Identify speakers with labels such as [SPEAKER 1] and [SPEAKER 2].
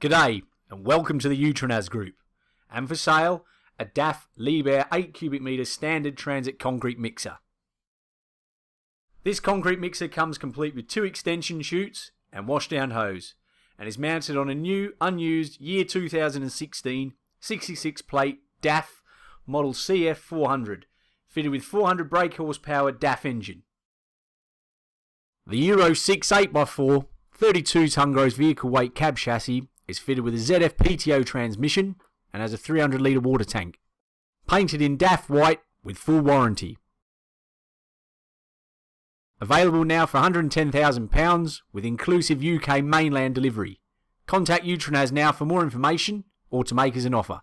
[SPEAKER 1] G'day and welcome to the LIEBHERR Group. And for sale, a DAF LIEBHERR 8 cubic metre standard transit concrete mixer. This concrete mixer comes complete with 2 extension chutes and washdown hose and is mounted on a new, unused year 2016 66 plate DAF model ZF 400 fitted with 400 brake horsepower DAF engine. The Euro 6 8x4 32 tonne gross vehicle weight cab chassis is fitted with a ZF PTO transmission and has a 300 litre water tank. Painted in DAF white with full warranty. Available now for £110,000 with inclusive UK mainland delivery. Contact Unused now for more information or to make us an offer.